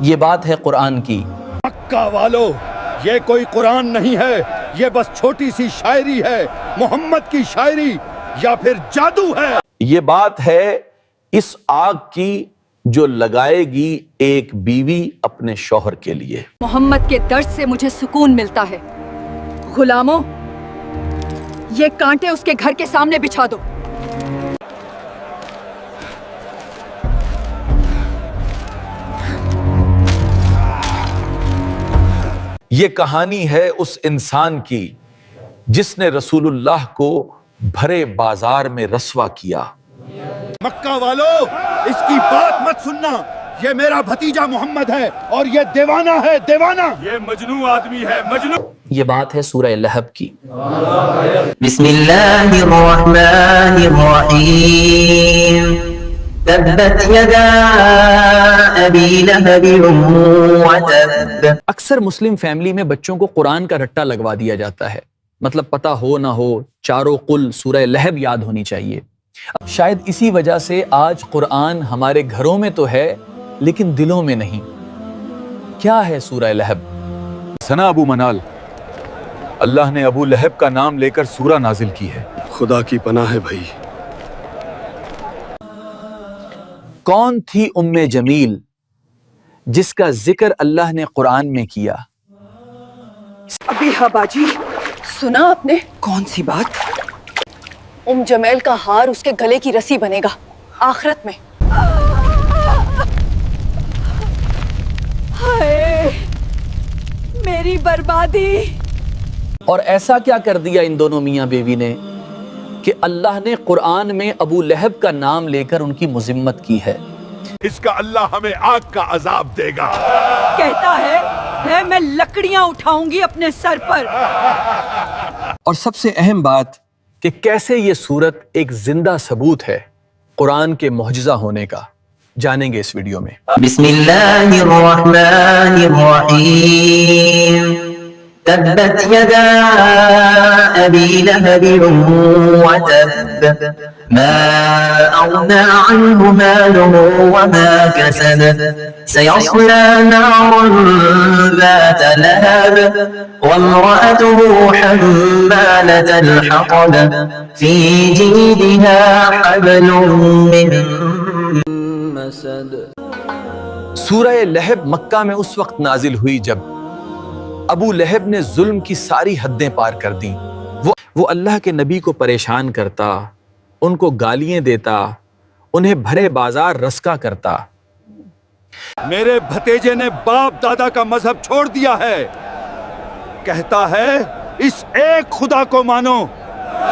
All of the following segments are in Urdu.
یہ بات ہے قرآن کی۔ مکہ والو، یہ کوئی قرآن نہیں ہے، یہ بس چھوٹی سی شاعری ہے، محمد کی شاعری یا پھر جادو ہے۔ یہ بات ہے اس آگ کی جو لگائے گی ایک بیوی اپنے شوہر کے لیے۔ محمد کے درد سے مجھے سکون ملتا ہے۔ غلاموں، یہ کانٹے اس کے گھر کے سامنے بچھا دو۔ یہ کہانی ہے اس انسان کی جس نے رسول اللہ کو بھرے بازار میں رسوا کیا۔ مکہ والو، اس کی بات مت سننا، یہ میرا بھتیجا محمد ہے اور یہ دیوانہ ہے، دیوانہ، یہ مجنون آدمی ہے، مجنون۔ یہ بات ہے سورہ لہب کی۔ بسم اللہ الرحمن الرحیم تبت یدا ابی لہب وتب۔ اکثر مسلم فیملی میں بچوں کو قرآن کا رٹا لگوا دیا جاتا ہے، مطلب پتہ ہو نہ ہو چاروں قل سورہ لہب یاد ہونی چاہیے۔ شاید اسی وجہ سے آج قرآن ہمارے گھروں میں تو ہے لیکن دلوں میں نہیں۔ کیا ہے سورہ لہب؟ ثنا ابو منال، اللہ نے ابو لہب کا نام لے کر سورہ نازل کی ہے۔ خدا کی پناہ ہے بھائی۔ کون تھی ام جمیل جس کا ذکر اللہ نے قرآن میں کیا؟ ابھی باجی، سنا آپ نے؟ کون سی بات؟ ام جمیل کا ہار اس کے گلے کی رسی بنے گا آخرت میں۔ ہائے میری بربادی! اور ایسا کیا کر دیا ان دونوں میاں بیوی نے کہ اللہ نے قرآن میں ابو لہب کا نام لے کر ان کی مذمت کی ہے۔ اس کا اللہ ہمیں آگ کا عذاب دے گا۔ کہتا ہے میں لکڑیاں اٹھاؤں گی اپنے سر پر۔ اور سب سے اہم بات کہ کیسے یہ سورت ایک زندہ ثبوت ہے قرآن کے معجزہ ہونے کا، جانیں گے اس ویڈیو میں۔ بسم اللہ الرحمن الرحیم تبت یدا ابی لہب وتب ما اغنى عنه ماله وما كسب سيصلى نارا ذات لهب وامرأته حمالة الحطب في جيدها حبل من مسد۔ سورہ لہب مکہ میں اس وقت نازل ہوئی جب ابو لہب نے ظلم کی ساری حدیں پار کر دیں۔ وہ اللہ کے نبی کو پریشان کرتا، ان کو گالیاں دیتا، انہیں بھرے بازار رسکا کرتا۔ میرے بھتیجے نے باپ دادا کا مذہب چھوڑ دیا ہے، کہتا ہے اس ایک خدا کو مانو۔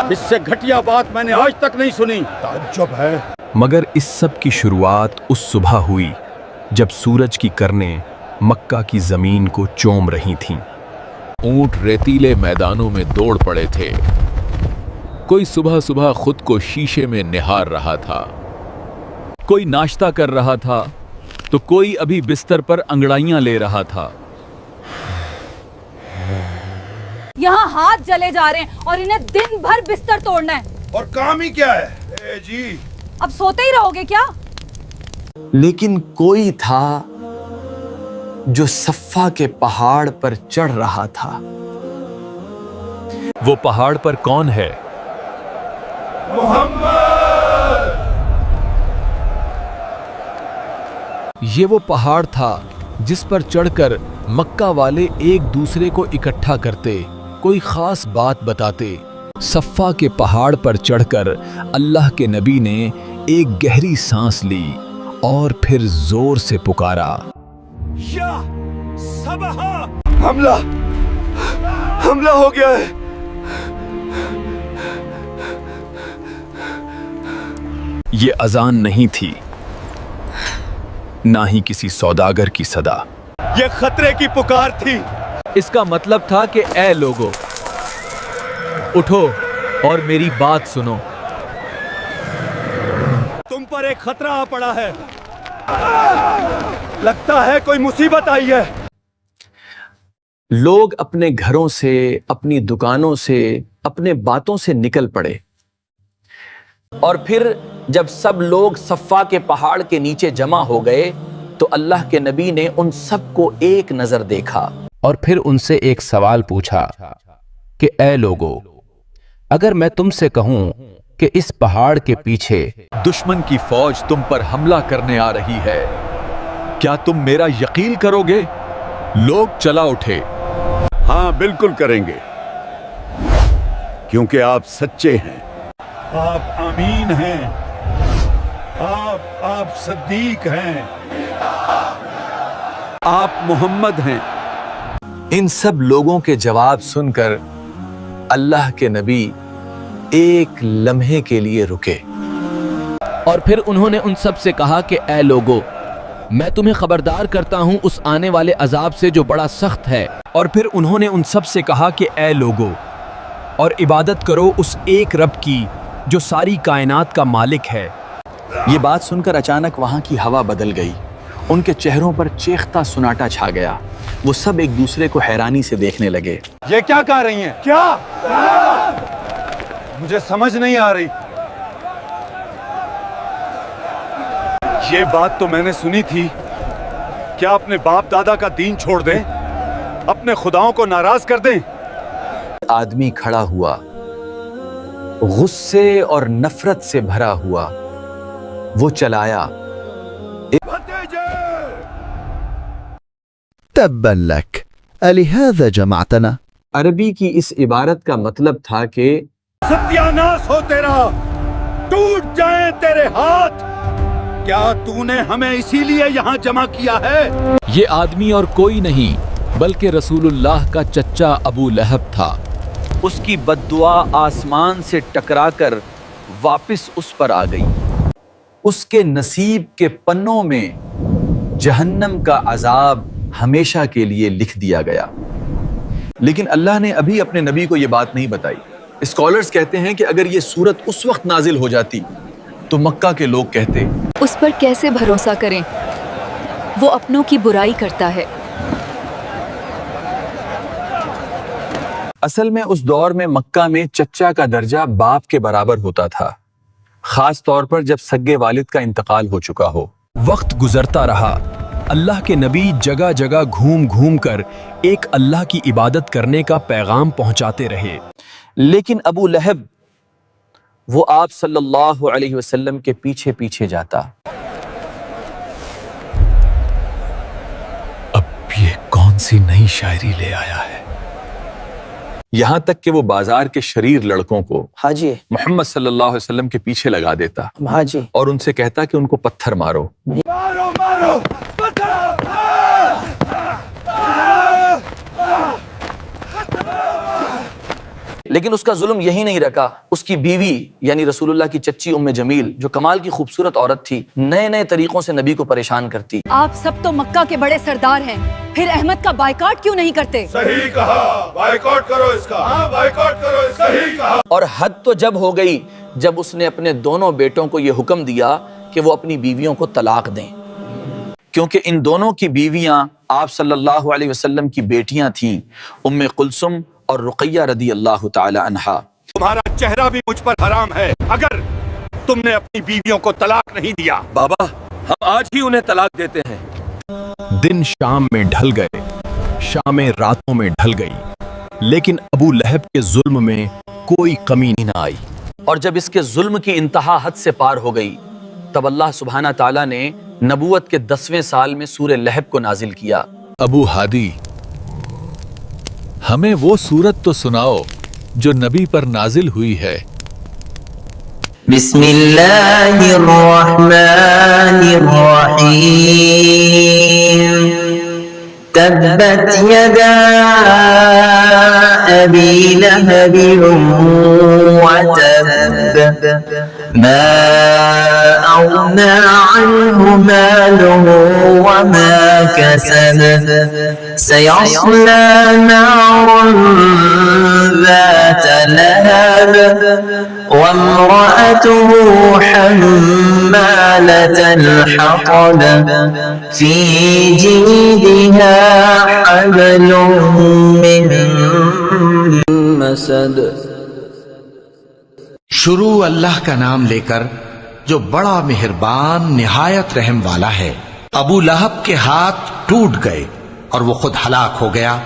اس سے گھٹیا بات میں نے آج تک نہیں سنی، تعجب ہے۔ مگر اس سب کی شروعات اس صبح ہوئی جب سورج کی کرنیں مکہ کی زمین کو چوم رہی تھیں۔ اونٹ ریتیلے میدانوں میں دوڑ پڑے تھے، کوئی صبح صبح خود کو شیشے میں نہار رہا تھا، کوئی ناشتہ کر رہا تھا تو کوئی ابھی بستر پر انگڑائیاں لے رہا تھا۔ یہاں ہاتھ جلے جا رہے ہیں اور انہیں دن بھر بستر توڑنا ہے، اور کام ہی کیا ہے؟ اے جی، اب سوتے ہی رہو گے کیا؟ لیکن کوئی تھا جو صفا کے پہاڑ پر چڑھ رہا تھا۔ وہ پہاڑ پر کون ہے؟ یہ وہ پہاڑ تھا جس پر چڑھ کر مکہ والے ایک دوسرے کو اکٹھا کرتے، کوئی خاص بات بتاتے۔ صفا کے پہاڑ پر چڑھ کر اللہ کے نبی نے ایک گہری سانس لی اور پھر زور سے پکارا، یا صبح! حملہ ہو گیا ہے۔ یہ اذان نہیں تھی، نہ ہی کسی سوداگر کی صدا، یہ خطرے کی پکار تھی۔ اس کا مطلب تھا کہ اے لوگو، اٹھو اور میری بات سنو۔ تم پر ایک خطرہ آ پڑا ہے، لگتا ہے کوئی مصیبت آئی ہے۔ لوگ اپنے گھروں سے، اپنی دکانوں سے، اپنے باتوں سے نکل پڑے، اور پھر جب سب لوگ صفا کے پہاڑ کے نیچے جمع ہو گئے تو اللہ کے نبی نے ان سب کو ایک نظر دیکھا اور پھر ان سے ایک سوال پوچھا کہ اے لوگو، اگر میں تم سے کہوں کہ اس پہاڑ کے پیچھے دشمن کی فوج تم پر حملہ کرنے آ رہی ہے، کیا تم میرا یقین کرو گے؟ لوگ چلا اٹھے۔ ہاں بالکل کریں گے، کیونکہ آپ سچے ہیں، آپ امین ہیں، آپ صدیق ہیں، آپ محمد ہیں۔ ان سب لوگوں کے جواب سن کر اللہ کے نبی ایک لمحے کے لیے رکے اور پھر انہوں نے ان سب سے کہا کہ اے لوگو، میں تمہیں خبردار کرتا ہوں اس آنے والے عذاب سے جو بڑا سخت ہے۔ اور پھر انہوں نے ان سب سے کہا کہ اے لوگو، اور عبادت کرو اس ایک رب کی جو ساری کائنات کا مالک ہے۔ یہ بات سن کر اچانک وہاں کی ہوا بدل گئی، ان کے چہروں پر چیختا سناٹا چھا گیا، وہ سب ایک دوسرے کو حیرانی سے دیکھنے لگے۔ یہ کیا کہہ رہی ہیں؟ کیا؟ مجھے سمجھ نہیں آ رہی۔ یہ بات تو میں نے سنی تھی، کیا اپنے باپ دادا کا دین چھوڑ دیں، اپنے خداؤں کو ناراض کر دیں؟ آدمی کھڑا ہوا، غصے اور نفرت سے بھرا ہوا، وہ چلایا، تبا لك ألهذا جمعتنا؟ عربی کی اس عبارت کا مطلب تھا کہ ستیاناس ہو تیرا، ٹوٹ جائیں تیرے ہاتھ، کیا تو نے ہمیں اسی لیے یہاں جمع کیا ہے؟ یہ آدمی اور کوئی نہیں بلکہ رسول اللہ کا چچا ابو لہب تھا۔ اس کی بد دعا آسمان سے ٹکرا کر واپس اس پر آ گئی، اس کے نصیب کے پنوں میں جہنم کا عذاب ہمیشہ کے لیے لکھ دیا گیا۔ لیکن اللہ نے ابھی اپنے نبی کو یہ بات نہیں بتائی۔ اسکالرز کہتے ہیں کہ اگر یہ سورت اس وقت نازل ہو جاتی تو مکہ کے لوگ کہتے اس پر کیسے بھروسہ کریں، وہ اپنوں کی برائی کرتا ہے۔ اصل میں اس دور میں مکہ میں چچا کا درجہ باپ کے برابر ہوتا تھا، خاص طور پر جب سگے والد کا انتقال ہو چکا ہو۔ وقت گزرتا رہا، اللہ کے نبی جگہ جگہ گھوم گھوم کر ایک اللہ کی عبادت کرنے کا پیغام پہنچاتے رہے۔ لیکن ابو لہب وہ آپ صلی اللہ علیہ وسلم کے پیچھے پیچھے جاتا۔ اب یہ کون سی نئی شاعری لے آیا ہے؟ یہاں تک کہ وہ بازار کے شریر لڑکوں کو ہاں جی محمد صلی اللہ علیہ وسلم کے پیچھے لگا دیتا ہاں جی اور ان سے کہتا کہ ان کو پتھر مارو۔ مارو مارو لیکن اس کا ظلم یہی نہیں رکا، اس کی بیوی یعنی رسول اللہ کی چچی ام جمیل جو کمال کی خوبصورت عورت تھی، نئے نئے طریقوں سے نبی کو پریشان کرتی۔ آپ سب تو مکہ کے بڑے سردار ہیں، پھر احمد کا بائیکاٹ کیوں نہیں کرتے؟ صحیح کہا، بائیکاٹ کرو اس کا، ہاں بائیکاٹ کرو اس کا، صحیح کہا۔ اور حد تو جب ہو گئی جب اس نے اپنے دونوں بیٹوں کو یہ حکم دیا کہ وہ اپنی بیویوں کو طلاق دیں، کیونکہ ان دونوں کی بیویاں آپ صلی اللہ علیہ وسلم کی بیٹیاں تھیں، ام کلثوم اور رقیہ رضی اللہ تعالی عنہا۔ تمہارا چہرہ بھی مجھ پر حرام ہے اگر تم نے اپنی بیویوں کو طلاق نہیں دیا۔ بابا ہم آج ہی انہیں طلاق دیتے ہیں۔ دن شام میں ڈھل گئے، شامیں راتوں میں ڈھل گئی، لیکن ابو لہب کے ظلم میں کوئی کمی نہ آئی۔ اور جب اس کے ظلم کی انتہا حد سے پار ہو گئی تب اللہ سبحانہ تعالیٰ نے نبوت کے 10ویں سال میں سورہ لہب کو نازل کیا۔ ابو ہادی ہمیں وہ سورت تو سناؤ جو نبی پر نازل ہوئی ہے۔ بسم اللہ الرحمن الرحیم تبت یدا ابی لہب وتب ما اغنى عنه ماله وما كسب سيصلى نارا ذات لهب وامرأته حمالة الحطب في جيدها حبل من مسد۔ شروع اللہ کا نام لے کر جو بڑا مہربان نہایت رحم والا ہے۔ ابو لہب کے ہاتھ ٹوٹ گئے اور وہ خود ہلاک ہو گیا،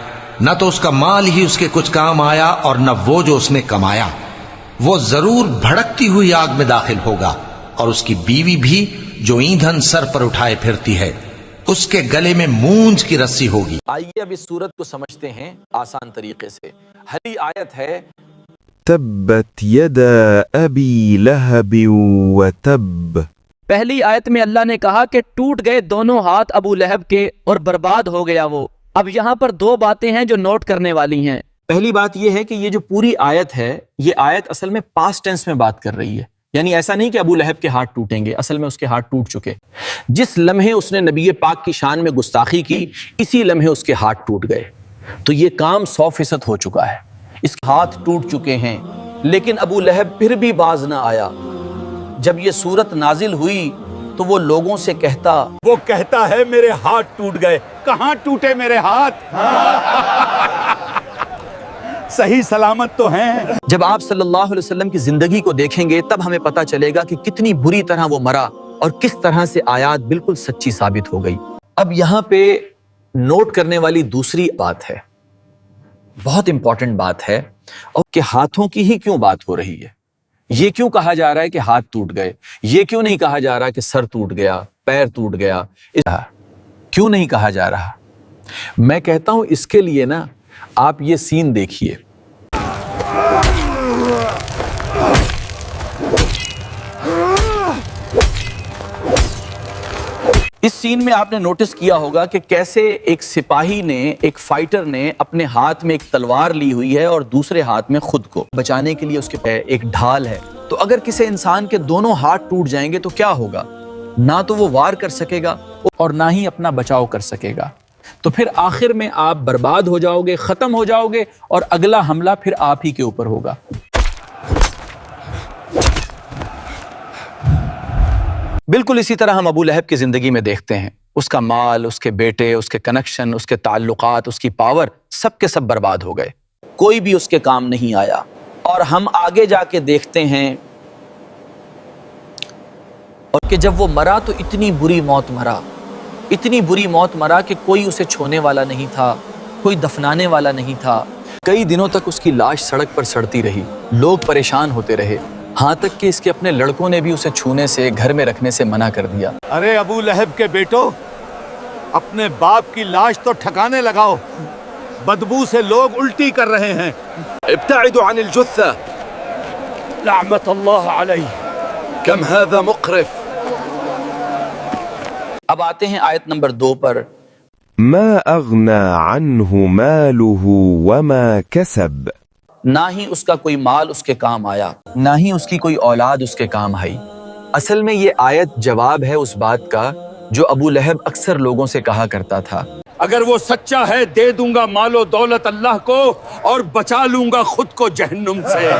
نہ تو اس کا مال ہی اس کے کچھ کام آیا اور نہ وہ جو اس نے کمایا۔ وہ ضرور بھڑکتی ہوئی آگ میں داخل ہوگا، اور اس کی بیوی بھی جو ایندھن سر پر اٹھائے پھرتی ہے، اس کے گلے میں مونج کی رسی ہوگی۔ آئیے اب اس سورت کو سمجھتے ہیں آسان طریقے سے۔ پہلی آیت ہے تبت یدا ابی لہب وتب۔ پہلی آیت میں اللہ نے کہا کہ ٹوٹ گئے دونوں ہاتھ ابو لہب کے اور برباد ہو گیا وہ۔ اب یہاں پر دو باتیں ہیں جو نوٹ کرنے والی ہیں۔ پہلی بات یہ ہے کہ یہ جو پوری آیت ہے، یہ آیت اصل میں پاسٹ ٹینس میں بات کر رہی ہے، یعنی ایسا نہیں کہ ابو لہب کے ہاتھ ٹوٹیں گے، اصل میں اس کے ہاتھ ٹوٹ چکے۔ جس لمحے اس نے نبی پاک کی شان میں گستاخی کی، اسی لمحے اس کے ہاتھ ٹوٹ گئے۔ تو یہ کام 100% ہو چکا ہے، اس کے ہاتھ ٹوٹ چکے ہیں۔ لیکن ابو لہب پھر بھی باز نہ آیا۔ جب یہ صورت نازل ہوئی تو وہ لوگوں سے وہ کہتا ہے میرے ہاتھ ٹوٹ گئے۔ کہاں ٹوٹے میرے ہاتھ؟ صحیح سلامت تو ہیں۔ جب آپ صلی اللہ علیہ وسلم کی زندگی کو دیکھیں گے تب ہمیں پتہ چلے گا کہ کتنی بری طرح وہ مرا اور کس طرح سے آیات بالکل سچی ثابت ہو گئی۔ اب یہاں پہ نوٹ کرنے والی دوسری بات ہے، بہت امپورٹنٹ بات ہے، اور کہ ہاتھوں کی ہی کیوں بات ہو رہی ہے؟ یہ کیوں کہا جا رہا ہے کہ ہاتھ ٹوٹ گئے؟ یہ کیوں نہیں کہا جا رہا کہ سر ٹوٹ گیا، پیر ٹوٹ گیا؟ کیوں نہیں کہا جا رہا؟ میں کہتا ہوں اس کے لیے نا آپ یہ سین دیکھیے۔ اس سین میں آپ نے نوٹس کیا ہوگا کہ کیسے ایک سپاہی نے، ایک فائٹر نے اپنے ہاتھ میں ایک تلوار لی ہوئی ہے اور دوسرے ہاتھ میں خود کو بچانے کے لیے اس کے ایک ڈھال ہے۔ تو اگر کسی انسان کے دونوں ہاتھ ٹوٹ جائیں گے تو کیا ہوگا؟ نہ تو وہ وار کر سکے گا اور نہ ہی اپنا بچاؤ کر سکے گا۔ تو پھر آخر میں آپ برباد ہو جاؤ گے، ختم ہو جاؤ گے، اور اگلا حملہ پھر آپ ہی کے اوپر ہوگا۔ بالکل اسی طرح ہم ابو لہب کی زندگی میں دیکھتے ہیں، اس کا مال، اس کے بیٹے، اس کے کنیکشن، اس کے تعلقات، اس کی پاور، سب کے سب برباد ہو گئے، کوئی بھی اس کے کام نہیں آیا۔ اور ہم آگے جا کے دیکھتے ہیں اور کہ جب وہ مرا تو اتنی بری موت مرا، اتنی بری موت مرا کہ کوئی اسے چھونے والا نہیں تھا، کوئی دفنانے والا نہیں تھا۔ کئی دنوں تک اس کی لاش سڑک پر سڑتی رہی، لوگ پریشان ہوتے رہے، ہاں تک کہ اس کے اپنے لڑکوں نے بھی اسے چھونے سے، گھر میں رکھنے سے منع کر دیا۔ ارے ابو لہب کے بیٹو، اپنے باپ کی لاش تو ٹھکانے لگاؤ، بدبو سے لوگ الٹی کر رہے ہیں۔ ابتعدوا عن الجثة لعنت اللہ علیہ۔ كم هذا مقرف۔ اب آتے ہیں آیت نمبر 2 پر۔ ما اغنى عنه ماله وما كسب۔ نہ ہی اس کا کوئی مال اس کے کام آیا، نہ ہی اس کی کوئی اولاد اس کے کام آئی۔ اصل میں یہ آیت جواب ہے اس بات کا جو ابو لہب اکثر لوگوں سے کہا کرتا تھا، اگر وہ سچا ہے دے دوں گا مال و دولت اللہ کو اور بچا لوں گا خود کو جہنم سے۔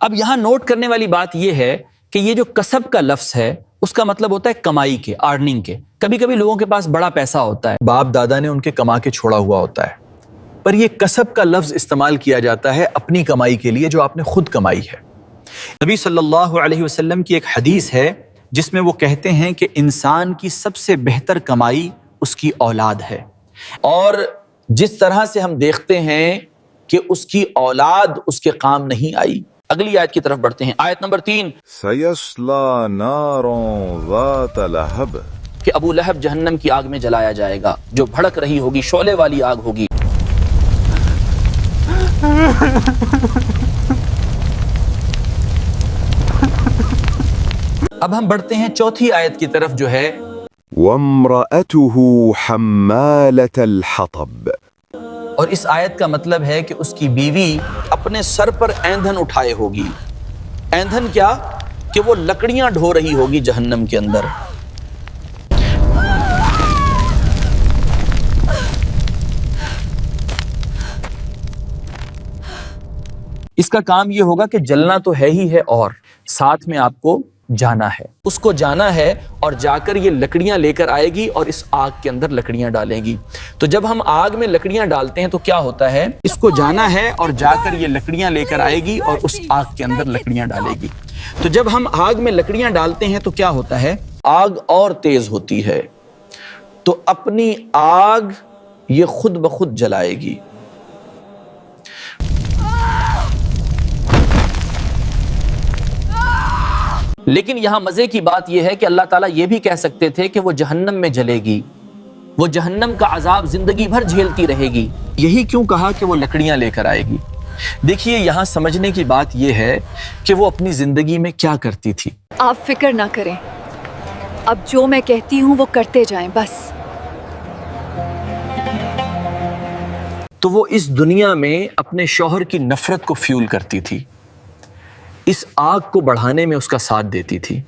اب یہاں نوٹ کرنے والی بات یہ ہے کہ یہ جو کسب کا لفظ ہے اس کا مطلب ہوتا ہے کمائی کے، ارننگ کے۔ کبھی کبھی لوگوں کے پاس بڑا پیسہ ہوتا ہے، باپ دادا نے ان کے کما کے چھوڑا ہوا ہوتا ہے، پر یہ کسب کا لفظ استعمال کیا جاتا ہے اپنی کمائی کے لیے جو آپ نے خود کمائی ہے۔ نبی صلی اللہ علیہ وسلم کی ایک حدیث ہے جس میں وہ کہتے ہیں کہ انسان کی سب سے بہتر کمائی اس کی اولاد ہے، اور جس طرح سے ہم دیکھتے ہیں کہ اس کی اولاد اس کے کام نہیں آئی۔ اگلی آیت کی طرف بڑھتے ہیں، آیت نمبر 3۔ سيصلى نارا ذات لهب۔ کہ ابو لہب جہنم کی آگ میں جلایا جائے گا جو بھڑک رہی ہوگی، شعلے والی آگ ہوگی۔ اب ہم بڑھتے ہیں چوتھی آیت کی طرف جو ہے وامرأته حمالة الحطب۔ اور اس آیت کا مطلب ہے کہ اس کی بیوی اپنے سر پر ایندھن اٹھائے ہوگی۔ ایندھن کیا؟ کہ وہ لکڑیاں ڈھو رہی ہوگی جہنم کے اندر۔ اس کا کام یہ ہوگا کہ جلنا تو ہے ہی ہے اور ساتھ میں آپ کو جانا ہے، اس کو جانا ہے اور جا کر یہ لکڑیاں لے کر آئے گی اور اس آگ کے اندر لکڑیاں ڈالے گی۔ تو جب ہم آگ میں لکڑیاں ڈالتے ہیں تو کیا ہوتا ہے؟ اس کو جانا ہے اور جا کر یہ لکڑیاں لے کر آئے گی اور اس آگ کے اندر لکڑیاں ڈالے گی۔ تو جب ہم آگ میں لکڑیاں ڈالتے ہیں تو کیا ہوتا ہے؟ آگ اور تیز ہوتی ہے تو اپنی آگ یہ خود بخود جلائے گی. لیکن یہاں مزے کی بات یہ ہے کہ اللہ تعالیٰ یہ بھی کہہ سکتے تھے کہ وہ جہنم میں جلے گی, وہ جہنم کا عذاب زندگی بھر جھیلتی رہے گی. یہی کیوں کہا کہ وہ لکڑیاں لے کر آئے گی؟ دیکھیے یہاں سمجھنے کی بات یہ ہے کہ وہ اپنی زندگی میں کیا کرتی تھی. آپ فکر نہ کریں, اب جو میں کہتی ہوں وہ کرتے جائیں بس. تو وہ اس دنیا میں اپنے شوہر کی نفرت کو فیول کرتی تھی, اس آگ کو بڑھانے میں اس کا ساتھ دیتی تھی.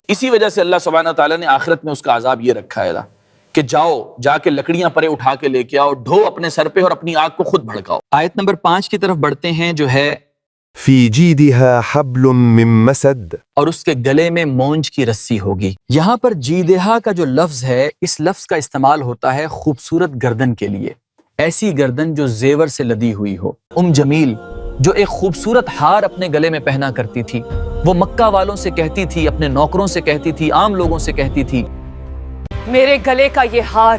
اسی وجہ سے اللہ سبحانہ تعالیٰ نے آخرت میں اس کا عذاب یہ رکھا ہے کہ جا کے لکڑیاں پرے اٹھا کے لے کے آؤ, ڈھو اپنے سر پہ اور اپنی آگ کو خود بھڑکاؤ. آیت نمبر 5 کی طرف بڑھتے ہیں جو ہے في جيدها حبل من مسد. اور اس کے گلے میں مونج کی رسی ہوگی. یہاں پر جیدہا کا جو لفظ ہے, اس لفظ کا استعمال ہوتا ہے خوبصورت گردن کے لیے, ایسی گردن جو زیور سے لدی ہوئی ہو. جمیل جو ایک خوبصورت ہار اپنے گلے میں پہنا کرتی تھی, وہ مکہ والوں سے کہتی تھی, اپنے نوکروں سے کہتی تھی, عام لوگوں سے کہتی تھی, میرے گلے کا یہ ہار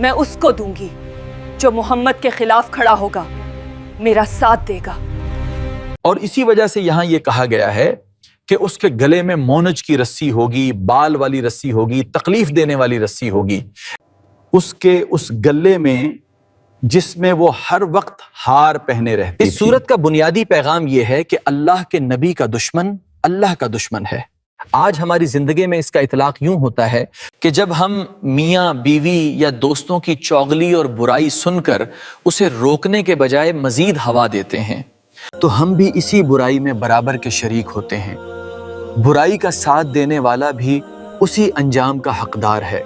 میں اس کو دوں گی جو محمد کے خلاف کھڑا ہوگا, میرا ساتھ دے گا. اور اسی وجہ سے یہاں یہ کہا گیا ہے کہ اس کے گلے میں مونج کی رسی ہوگی, بال والی رسی ہوگی, تکلیف دینے والی رسی ہوگی. اس کے اس گلے میں جس میں وہ ہر وقت ہار پہنے رہتی. اس صورت کا بنیادی پیغام یہ ہے کہ اللہ کے نبی کا دشمن اللہ کا دشمن ہے. آج ہماری زندگی میں اس کا اطلاق یوں ہوتا ہے کہ جب ہم میاں بیوی یا دوستوں کی چغلی اور برائی سن کر اسے روکنے کے بجائے مزید ہوا دیتے ہیں, تو ہم بھی اسی برائی میں برابر کے شریک ہوتے ہیں. برائی کا ساتھ دینے والا بھی اسی انجام کا حقدار ہے.